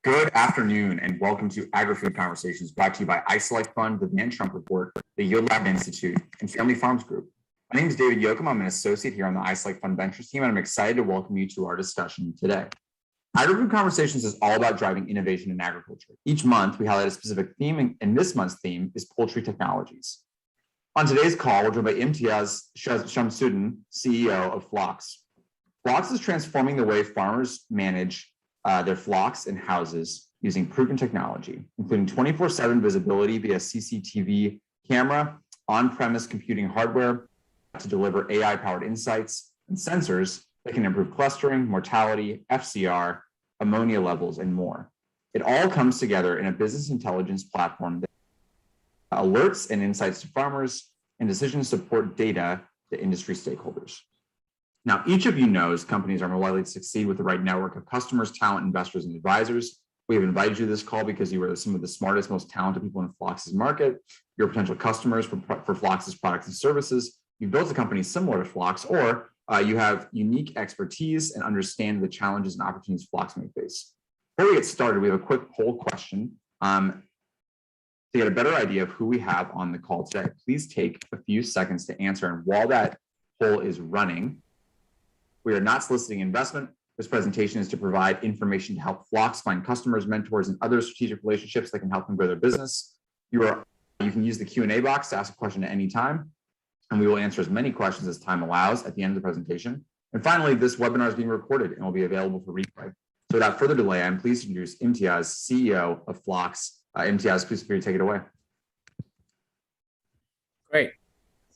Good afternoon and welcome to Agri-Food Conversations brought to you by iSelect Fund, the Van Trump Report, the Yield Lab Institute, and Family Farms Group. My name is David Yoakum. I'm an associate here on the iSelect Fund Ventures team, and I'm excited to welcome you to our discussion today. Agri-Food Conversations is all about driving innovation in agriculture. Each month, we highlight a specific theme, and this month's theme is poultry technologies. On today's call, we're joined by Imtiaz Shamsuddin, CEO of Phlox. Phlox is transforming the way farmers manage their flocks and houses using proven technology, including 24/7 visibility via CCTV camera, on-premise computing hardware to deliver AI-powered insights and sensors that can improve clustering, mortality, FCR, ammonia levels, and more. It all comes together in a business intelligence platform that alerts and insights to farmers and decisions support data to industry stakeholders. Now, each of you knows companies are more likely to succeed with the right network of customers, talent, investors, and advisors. We have invited you to this call because you are some of the smartest, most talented people in Phlox's market. You're potential customers for Phlox's products and services. You've built a company similar to Phlox, or you have unique expertise and understand the challenges and opportunities Phlox may face. Before we get started, we have a quick poll question to get a better idea of who we have on the call today. Please take a few seconds to answer, and while that poll is running, we are not soliciting investment. This presentation is to provide information to help Phlox find customers, mentors, and other strategic relationships that can help them grow their business. You can use the Q&A box to ask a question at any time, and we will answer as many questions as time allows at the end of the presentation. And finally, this webinar is being recorded and will be available for replay. So without further delay, I'm pleased to introduce Imtiaz, CEO of Phlox. Imtiaz, please feel free to take it away. Great.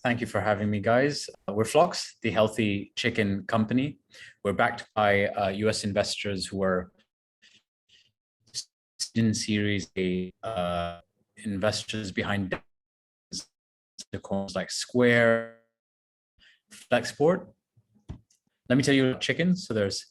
Thank you for having me, guys. We're Phlox, the healthy chicken company. We're backed by US investors who are in Series A investors behind unicorns like Square, Flexport. Let me tell you about chickens. So there's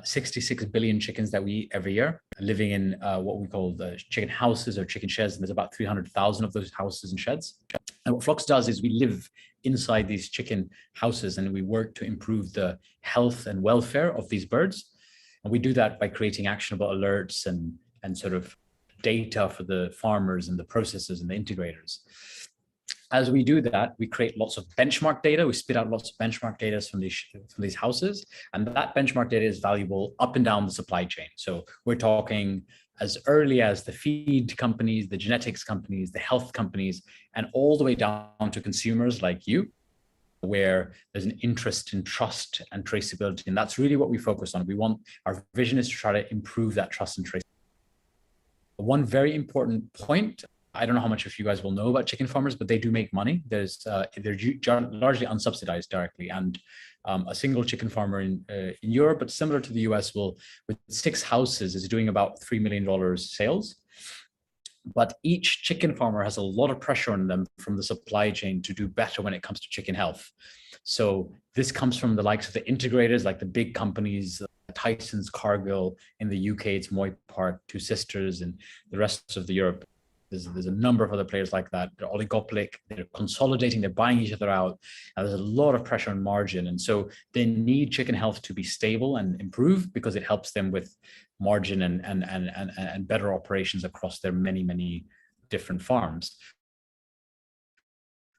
66 billion chickens that we eat every year, living in what we call the chicken houses or chicken sheds. And there's about 300,000 of those houses and sheds. And what Phlox does is we live inside these chicken houses and we work to improve the health and welfare of these birds. And we do that by creating actionable alerts and sort of data for the farmers and the processors and the integrators. As we do that, we create lots of benchmark data. We spit out lots of benchmark data from these houses. And that benchmark data is valuable up and down the supply chain. So we're talking as early as the feed companies, the genetics companies, the health companies, and all the way down to consumers like you, where there's an interest in trust and traceability. And that's really what we focus on. Our vision is to try to improve that trust and traceability. One very important point, I don't know how much of you guys will know about chicken farmers, but they do make money. They're largely unsubsidized directly. And a single chicken farmer in Europe, but similar to the US, with 6 houses, is doing about $3 million sales. But each chicken farmer has a lot of pressure on them from the supply chain to do better when it comes to chicken health. So this comes from the likes of the integrators, like the big companies, Tyson's, Cargill. In the UK, it's Moy Park, Two Sisters, and the rest of the Europe. There's a number of other players like that. They're oligopolic, they're consolidating, they're buying each other out. And there's a lot of pressure on margin. And so they need chicken health to be stable and improve because it helps them with margin and better operations across their many, many different farms.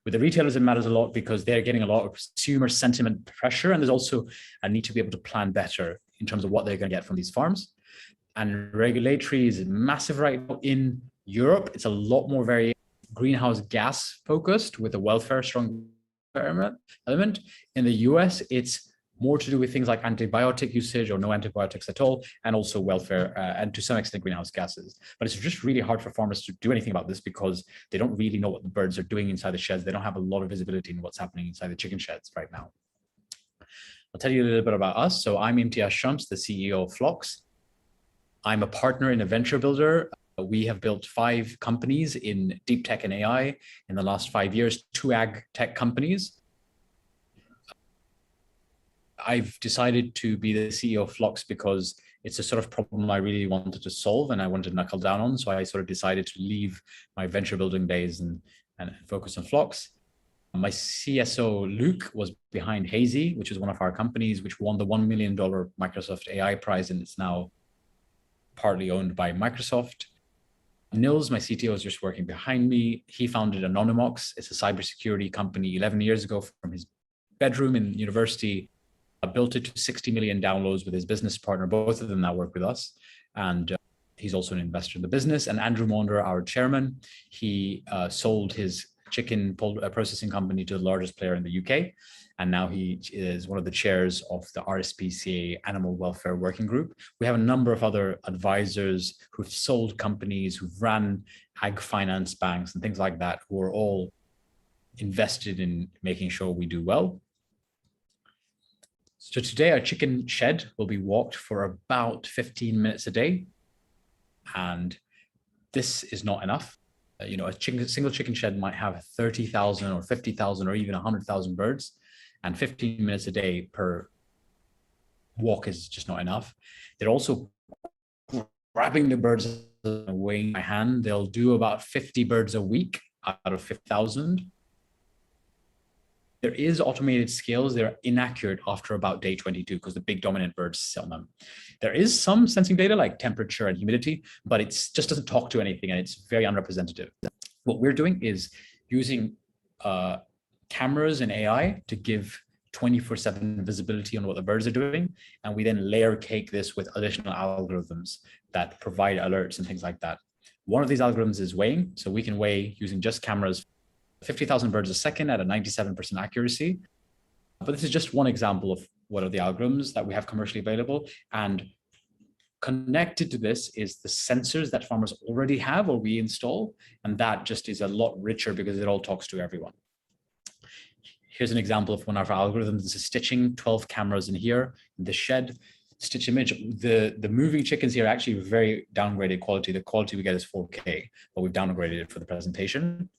With the retailers, it matters a lot because they're getting a lot of consumer sentiment pressure. And there's also a need to be able to plan better in terms of what they're going to get from these farms. And regulatory is massive right now in Europe. It's a lot more very greenhouse gas focused with a welfare strong element. In the US, it's more to do with things like antibiotic usage or no antibiotics at all, and also welfare and to some extent greenhouse gases. But it's just really hard for farmers to do anything about this because they don't really know what the birds are doing inside the sheds. They don't have a lot of visibility in what's happening inside the chicken sheds right now. I'll tell you a little bit about us. So I'm Imtiaz Shams, the CEO of Phlox. I'm a partner in a venture builder. We have built 5 companies in deep tech and AI in the last 5 years, 2 ag tech companies. I've decided to be the CEO of Phlox because it's a sort of problem I really wanted to solve and I wanted to knuckle down on. So I sort of decided to leave my venture building days and focus on Phlox. My CSO, Luke, was behind Hazy, which is one of our companies, which won the $1 million Microsoft AI prize, and it's now partly owned by Microsoft. Nils, my CTO, is just working behind me. He founded Anonymox. It's a cybersecurity company 11 years ago from his bedroom in university, built it to 60 million downloads with his business partner. Both of them now work with us. And he's also an investor in the business. And Andrew Maunder, our chairman, he sold his chicken processing company to the largest player in the UK. And now he is one of the chairs of the RSPCA Animal Welfare Working Group. We have a number of other advisors who've sold companies, who've ran ag finance banks and things like that, who are all invested in making sure we do well. So today our chicken shed will be walked for about 15 minutes a day. And this is not enough. A single chicken shed might have 30,000 or 50,000 or even 100,000 birds. And 15 minutes a day per walk is just not enough. They're also grabbing the birds away by hand. They'll do about 50 birds a week out of 50,000. There is automated scales. They're inaccurate after about day 22 because the big dominant birds sit on them. There is some sensing data like temperature and humidity, but it just doesn't talk to anything and it's very unrepresentative. What we're doing is using cameras and AI to give 24/7 visibility on what the birds are doing. And we then layer cake this with additional algorithms that provide alerts and things like that. One of these algorithms is weighing. So we can weigh using just cameras 50,000 birds a second at a 97% accuracy. But this is just one example of what are the algorithms that we have commercially available. And connected to this is the sensors that farmers already have or we install. And that just is a lot richer because it all talks to everyone. Here's an example of one of our algorithms. This is stitching 12 cameras in here in the shed. Stitch image. The moving chickens here are actually very downgraded quality. The quality we get is 4K, but we've downgraded it for the presentation.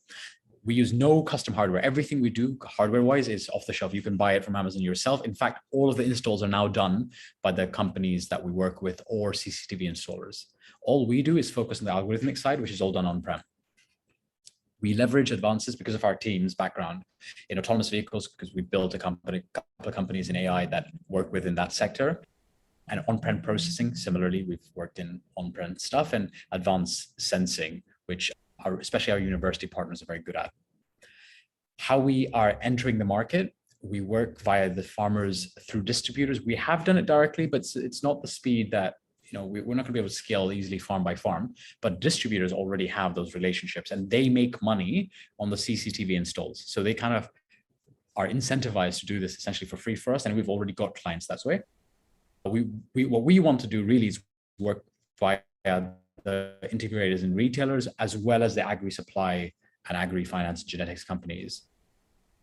We use no custom hardware. Everything we do hardware-wise is off the shelf. You can buy it from Amazon yourself. In fact, all of the installs are now done by the companies that we work with or CCTV installers. All we do is focus on the algorithmic side, which is all done on-prem. We leverage advances because of our team's background in autonomous vehicles, because we built a couple of companies in AI that work within that sector. And on-prem processing, similarly, we've worked in on-prem stuff and advanced sensing, which especially our university partners are very good at. How we are entering the market, we work via the farmers through distributors. We have done it directly, but it's not the speed that, we're not going to be able to scale easily farm by farm, but distributors already have those relationships and they make money on the CCTV installs. So they kind of are incentivized to do this essentially for free for us. And we've already got clients that way. What we want to do really is work via the integrators and retailers, as well as the agri-supply and agri-finance genetics companies.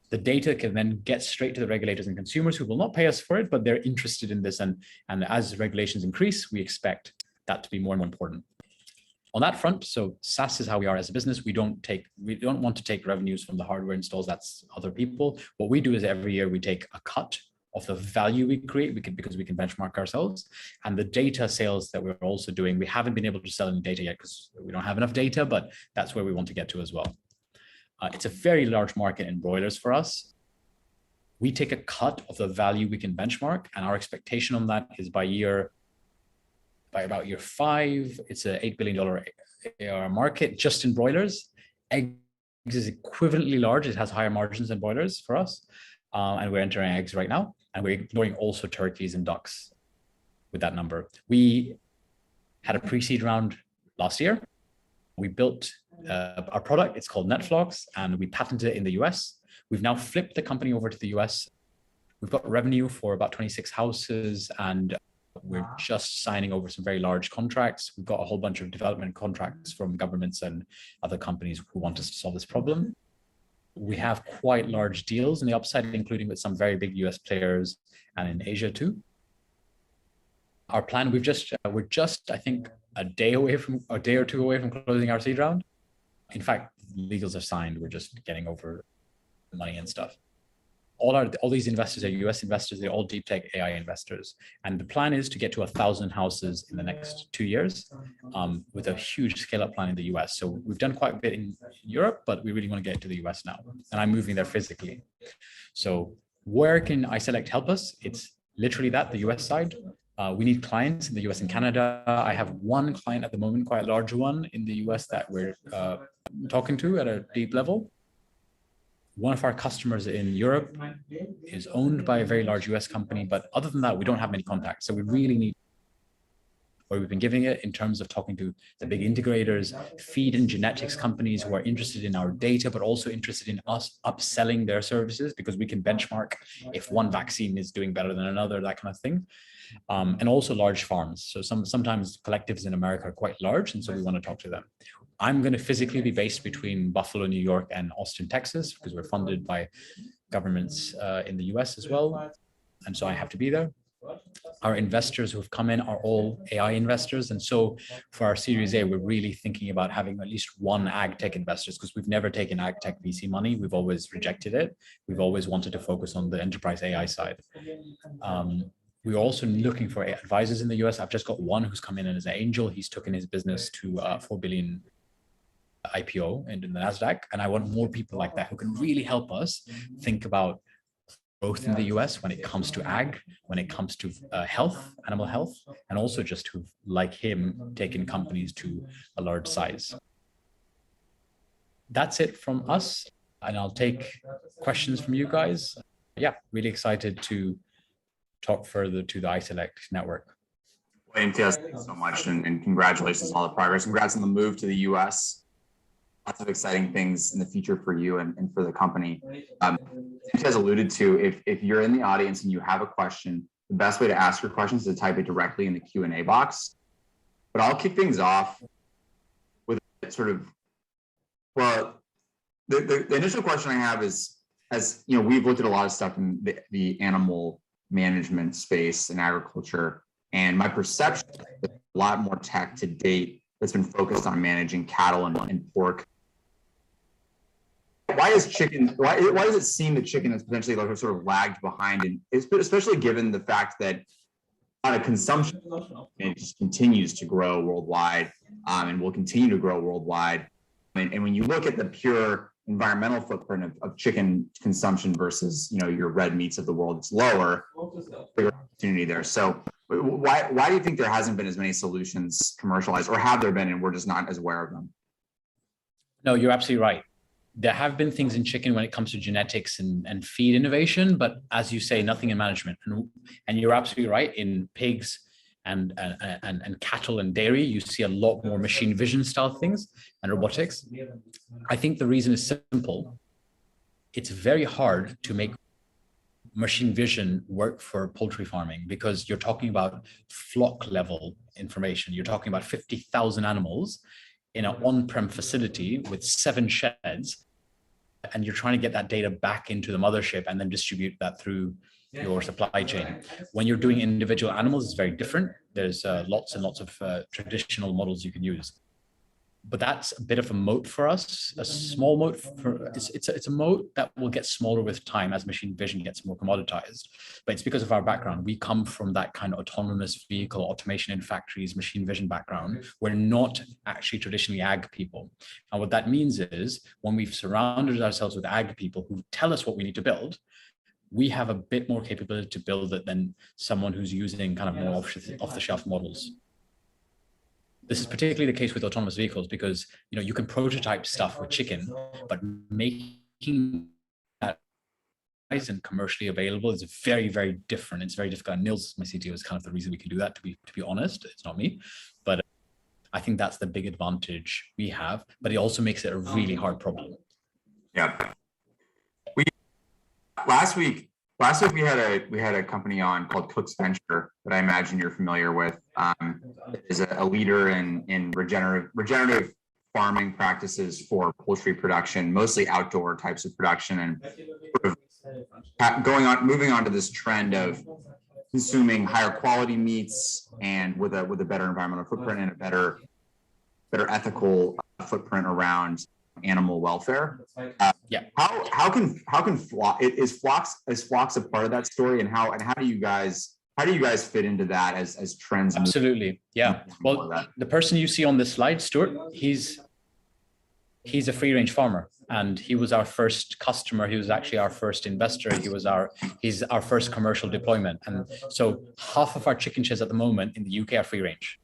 The data can then get straight to the regulators and consumers who will not pay us for it, but they're interested in this. And as regulations increase, we expect that to be more and more important. On that front, so SaaS is how we are as a business. We don't want to take revenues from the hardware installs. That's other people. What we do is every year we take a cut of the value we create, because we can benchmark ourselves. And the data sales that we're also doing, we haven't been able to sell any data yet because we don't have enough data, but that's where we want to get to as well. It's a very large market in broilers for us. We take a cut of the value we can benchmark, and our expectation on that is by about year 5, it's an $8 billion ARR market just in broilers. Eggs is equivalently large. It has higher margins than broilers for us. And we're entering eggs right now. And we're ignoring also turkeys and ducks with that number. We had a pre-seed round last year. We built our product. It's called NetFlocks, and we patented it in the US. We've now flipped the company over to the US. We've got revenue for about 26 houses, and we're just signing over some very large contracts. We've got a whole bunch of development contracts from governments and other companies who want us to solve this problem. We have quite large deals in the upside, including with some very big US players and in Asia too. Our plan, we're just, I think, a day or two away from closing our seed round. In fact, legals are signed. We're just getting over the money and stuff. All these investors are US investors. They're all deep tech AI investors. And the plan is to get to 1,000 houses in the next 2 years with a huge scale up plan in the US. So we've done quite a bit in Europe, but we really want to get to the US now. And I'm moving there physically. So where can iSelect help us? It's literally that, the US side. We need clients in the US and Canada. I have one client at the moment, quite a large one in the US that we're talking to at a deep level. One of our customers in Europe is owned by a very large US company, but other than that, we don't have many contacts. So we really need where we've been giving it in terms of talking to the big integrators, feed and genetics companies who are interested in our data, but also interested in us upselling their services because we can benchmark if one vaccine is doing better than another, that kind of thing. And also large farms. So sometimes collectives in America are quite large, and so we want to talk to them. I'm going to physically be based between Buffalo, New York, and Austin, Texas, because we're funded by governments in the US as well. And so I have to be there. Our investors who have come in are all AI investors. And so for our Series A, we're really thinking about having at least one ag tech investors because we've never taken ag tech VC money. We've always rejected it. We've always wanted to focus on the enterprise AI side. We're also looking for advisors in the US. I've just got one who's come in as an angel. He's taken his business to 4 billion IPO in the NASDAQ. And I want more people like that who can really help us think about growth in the US when it comes to ag, when it comes to health, animal health, and also just who've, like him, taken companies to a large size. That's it from us. And I'll take questions from you guys. Yeah, really excited to talk further to the iSelect network. Imtiaz, thank you so much, and congratulations on all the progress. Congrats on the move to the US. Lots of exciting things in the future for you and for the company. Imtiaz alluded to, if you're in the audience and you have a question, the best way to ask your questions is to type it directly in the Q&A box. But I'll kick things off with sort of, well, the initial question I have is, as you know, we've looked at a lot of stuff in the animal management space in agriculture, and my perception is a lot more tech to date that's been focused on managing cattle and pork. Why does it seem that chicken is potentially like sort of lagged behind, and especially given the fact that on a consumption it just continues to grow worldwide and will continue to grow worldwide. And when you look at the pure environmental footprint of chicken consumption versus, you know, your red meats of the world, it's lower. Bigger opportunity there. So why do you think there hasn't been as many solutions commercialized, or have there been and we're just not as aware of them? No, you're absolutely right. There have been things in chicken when it comes to genetics and feed innovation, but as you say, nothing in management. And you're absolutely right. In pigs and cattle and dairy, you see a lot more machine vision style things and robotics. I think the reason is simple. It's very hard to make machine vision work for poultry farming because you're talking about flock level information. You're talking about 50,000 animals in an on-prem facility with 7 sheds, and you're trying to get that data back into the mothership and then distribute that through your supply chain. When you're doing individual animals, it's very different. There's lots and lots of traditional models you can use. But that's a bit of a moat for us, a small moat. It's a moat that will get smaller with time as machine vision gets more commoditized. But it's because of our background. We come from that kind of autonomous vehicle, automation in factories, machine vision background. We're not actually traditionally ag people. And what that means is when we've surrounded ourselves with ag people who tell us what we need to build, we have a bit more capability to build it than someone who's using kind of more off-the-shelf models. This is particularly the case with autonomous vehicles because, you know, you can prototype stuff with chicken, but making that nice and commercially available is very, very different. It's very difficult. And Nils, my CTO, is kind of the reason we can do that. To be honest, it's not me, but I think that's the big advantage we have. But it also makes it a really hard problem. Yeah. Last week we had a company on called Cook's Venture that I imagine you're familiar with. It is a leader in regenerative farming practices for poultry production, mostly outdoor types of production, and sort of moving on to this trend of consuming higher quality meats and with a better environmental footprint and a better ethical footprint around animal welfare. Yeah. How can flocks a part of that story, and how do you guys fit into that as trends? Absolutely. Yeah. Well, the person you see on this slide, Stuart, he's a free range farmer, and he was our first customer. He was actually our first investor. He's our first commercial deployment. And so half of our chicken sheds at the moment in the UK are free range.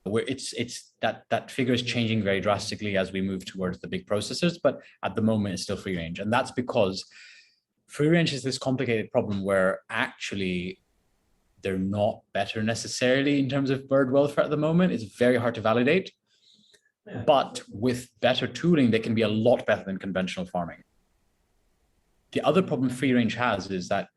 Where it's that figure is changing very drastically as we move towards the big processors, but at the moment it's still free range. And that's because free range is this complicated problem where actually they're not better necessarily in terms of bird welfare at the moment. It's very hard to validate, but with better tooling, they can be a lot better than conventional farming. The other problem free range has is that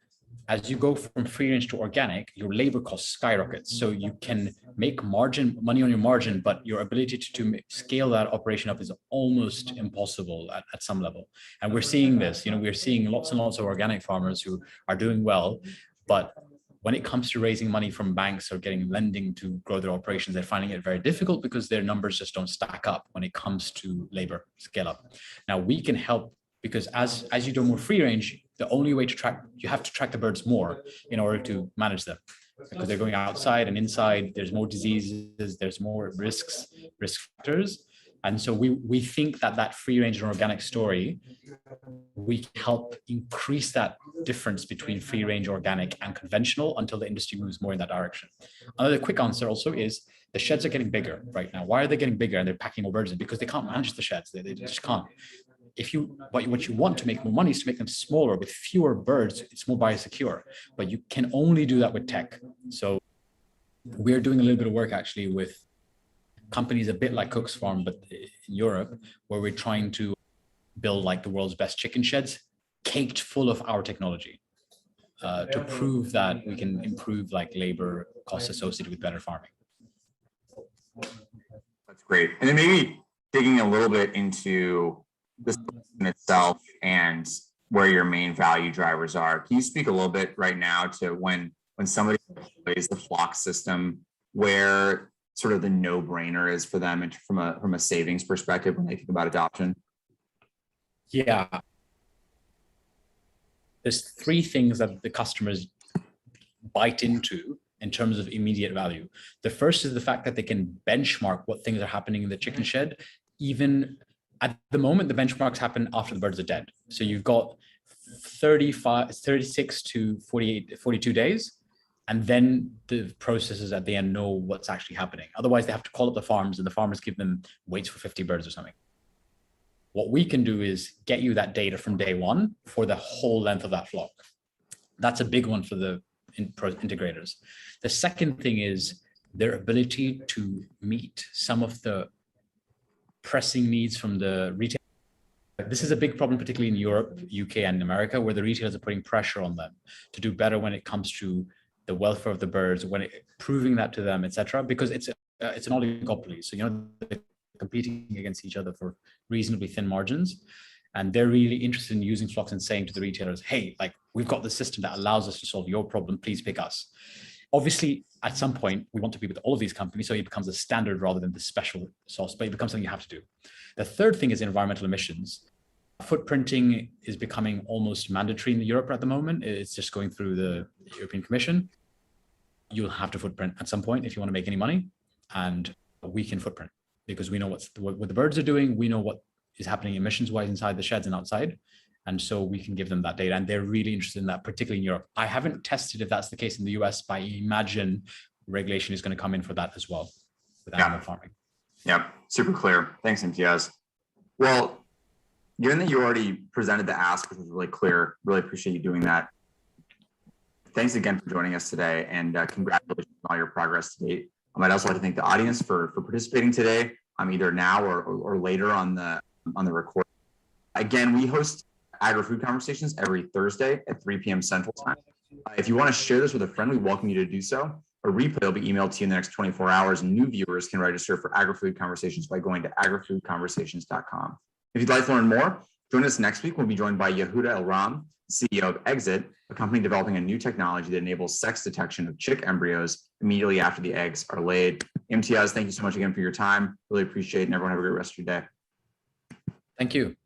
as you go from free range to organic, your labor costs skyrocket. So you can make money on your margin, but your ability to scale that operation up is almost impossible at some level. And we're seeing this, we're seeing lots and lots of organic farmers who are doing well, but when it comes to raising money from banks or getting lending to grow their operations, they're finding it very difficult because their numbers just don't stack up when it comes to labor scale up. Now we can help, because as you do more free range, the only way you have to track the birds more in order to manage them, because they're going outside and inside, there's more diseases, there's more risk factors. And so we think that free range and organic story, we can help increase that difference between free range, organic and conventional until the industry moves more in that direction. Another quick answer also is the sheds are getting bigger right now. Why are they getting bigger and they're packing more birds in? Because they can't manage the sheds. They just can't. What you want to make more money is to make them smaller with fewer birds. It's more biosecure, but you can only do that with tech. So we're doing a little bit of work actually with companies a bit like Cook's Farm, but in Europe, where we're trying to build like the world's best chicken sheds, caked full of our technology, to prove that we can improve like labor costs associated with better farming. That's great. And then maybe digging a little bit into the solution itself and where your main value drivers are. Can you speak a little bit right now to when somebody plays the flock system, where sort of the no-brainer is for them and from a savings perspective when they think about adoption? Yeah. There's three things that the customers bite into in terms of immediate value. The first is the fact that they can benchmark what things are happening in the chicken shed. Even at the moment, the benchmarks happen after the birds are dead. So you've got 36 to 42 days. And then the processors at the end know what's actually happening. Otherwise, they have to call up the farms and the farmers give them weights for 50 birds or something. What we can do is get you that data from day one for the whole length of that flock. That's a big one for the integrators. The second thing is their ability to meet some of the pressing needs from the retail. This is a big problem, particularly in Europe, UK, and America, where the retailers are putting pressure on them to do better when it comes to the welfare of the birds, proving that to them, etc. Because it's an oligopoly, so they're competing against each other for reasonably thin margins, and they're really interested in using flocks and saying to the retailers, "Hey, like we've got this system that allows us to solve your problem. Please pick us." Obviously, at some point, we want to be with all of these companies, so it becomes a standard rather than the special sauce, but it becomes something you have to do. The third thing is environmental emissions. Footprinting is becoming almost mandatory in Europe at the moment. It's just going through the European Commission. You'll have to footprint at some point if you want to make any money, and we can footprint because we know what the birds are doing. We know what is happening emissions-wise inside the sheds and outside, and so we can give them that data, and they're really interested in that, particularly in Europe. I haven't tested if that's the case in the US, but I imagine regulation is going to come in for that as well with animal farming. Yep, super clear. Thanks, Imtiaz. Well, given that you already presented the ask, which was really clear, really appreciate you doing that. Thanks again for joining us today, and congratulations on all your progress to date. I'd also like to thank the audience for participating today, either now or later on the recording. Again, we host agri-food conversations every Thursday at 3 p.m. Central Time. If you want to share this with a friend, we welcome you to do so. A replay will be emailed to you in the next 24 hours, and new viewers can register for agri-food conversations by going to agrifoodconversations.com. If you'd like to learn more, join us next week. We'll be joined by Yehuda Elram, CEO of Exit, a company developing a new technology that enables sex detection of chick embryos immediately after the eggs are laid. Imtiaz, thank you so much again for your time. Really appreciate it, and everyone have a great rest of your day. Thank you.